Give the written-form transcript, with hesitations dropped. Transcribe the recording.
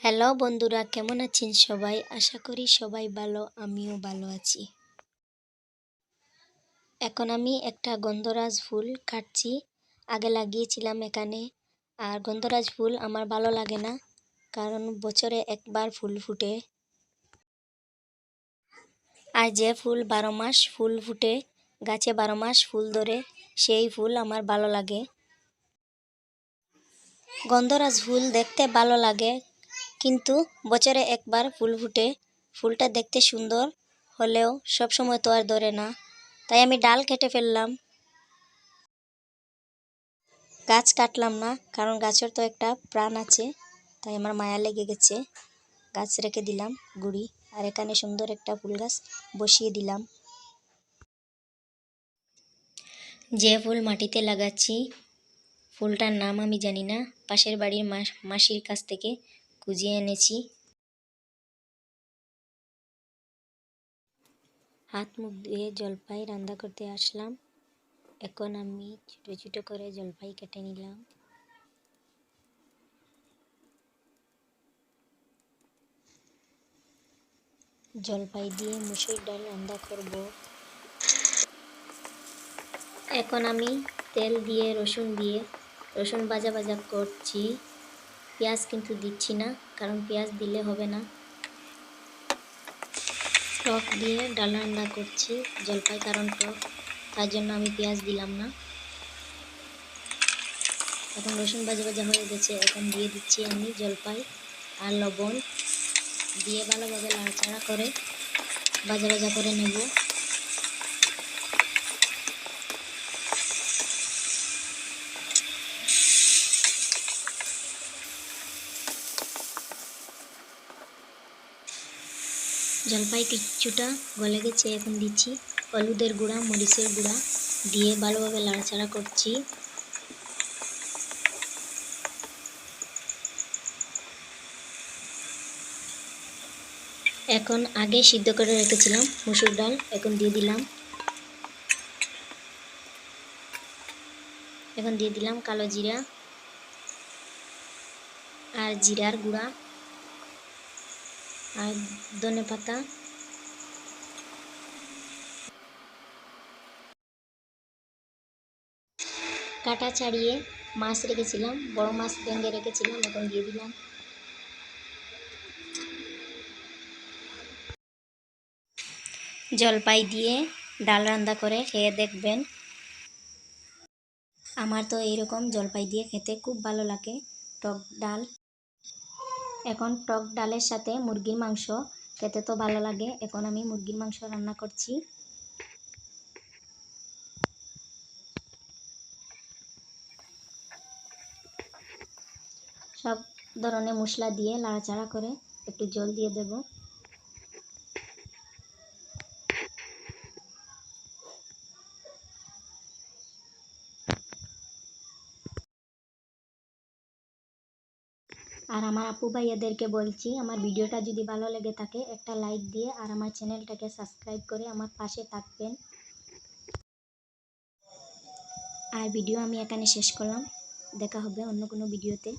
Hello বন্ধুরা, কেমন আছেন সবাই? আশা করি সবাই ভালো, আমিও ভালো আছি। এখন আমি একটা গন্ধরাজ ফুল কাটছি। আগে লাগিয়েছিলাম এখানে। আর গন্ধরাজ ফুল আমার ভালো লাগে না, কারণ বছরে একবার ফুল ফুটে। আর যে ফুল 12 মাস ফুল ফুটে, গাছে 12 মাস ফুল ধরে, সেই ফুল আমার ভালো লাগে। গন্ধরাজ ফুল দেখতে ভালো লাগে, কিন্তু বছরে একবার ফুল ফুটে। ফুলটা দেখতে সুন্দর হলেও সবসময় তো আর ধরে না, তাই আমি ডাল কেটে ফেললাম। গাছ কাটলাম না, কারণ গাছের তো একটা প্রাণ আছে, তাই আমার মায়া লেগে গেছে। গাছ রেখে দিলাম গুড়ি, আর এখানে সুন্দর একটা ফুল গাছ বসিয়ে দিলাম। যে ফুল মাটিতে লাগাচ্ছি, ফুলটার নাম আমি জানি না, পাশের বাড়ির মাসির কাছ থেকে খুঁজে এনেছি। হাত মুখ ধুয়ে জলপাই রান্না করতে আসলাম। এখন আমি ছোট ছোট করে জলপাই কেটে নিলাম। জলপাই দিয়ে মুসুর ডাল রান্না করব। এখন আমি তেল দিয়ে রসুন ভাজা ভাজা করছি। পেঁয়াজ কিন্তু দিচ্ছি না, কারণ পেঁয়াজ দিলে হবে না। টক দিয়ে ডাল রান্না করছি, জলপাই কারণ টক, তার জন্য আমি পেঁয়াজ দিলাম না। এখন রসুন ভাজা ভাজা হয়ে গেছে, এখন দিয়ে দিচ্ছি আমি জলপাই আর লবণ দিয়ে ভালোভাবে নাড়াচাড়া করে ভাজা ভাজা করে নেব। জলপাই কিছুটা গলে গেছে, এখন দিচ্ছি হলুদের গুঁড়া, মরিচের গুঁড়া দিয়ে ভালোভাবে নাড়াচাড়া করছি। এখন আগে সিদ্ধ করে রেখেছিলাম মসুর ডাল, এখন দিয়ে দিলাম। এখন দিয়ে দিলাম কালো জিরা আর জিরার গুঁড়া আর ধনে পাতা। কাটা ছাড়িয়ে মাছ রেখেছিলাম, বড় মাছ ভেঙে রেখেছিলাম, এখন দিয়ে দিলাম। জলপাই দিয়ে ডাল রান্না করে খেয়ে দেখবেন। আমার তো এইরকম জলপাই দিয়ে খেতে খুব ভালো লাগে, টক ডাল। এখন টক ডালের সাথে মুরগির মাংস খেতে তো ভালো লাগে, এখন আমি মুরগির মাংস রান্না করছি। সব ধরনের মশলা দিয়ে নাড়াচাড়া করে একটু জল দিয়ে দেব। আর আমার আপু ভাইয়াদেরকে বলছি, আমার ভিডিওটা যদি ভালো লেগে থাকে একটা লাইক দিয়ে আর আমার চ্যানেলটাকে সাবস্ক্রাইব করে আমার পাশে থাকবেন। আর ভিডিও আমি এখানে শেষ করলাম, দেখা হবে অন্য কোনো ভিডিওতে।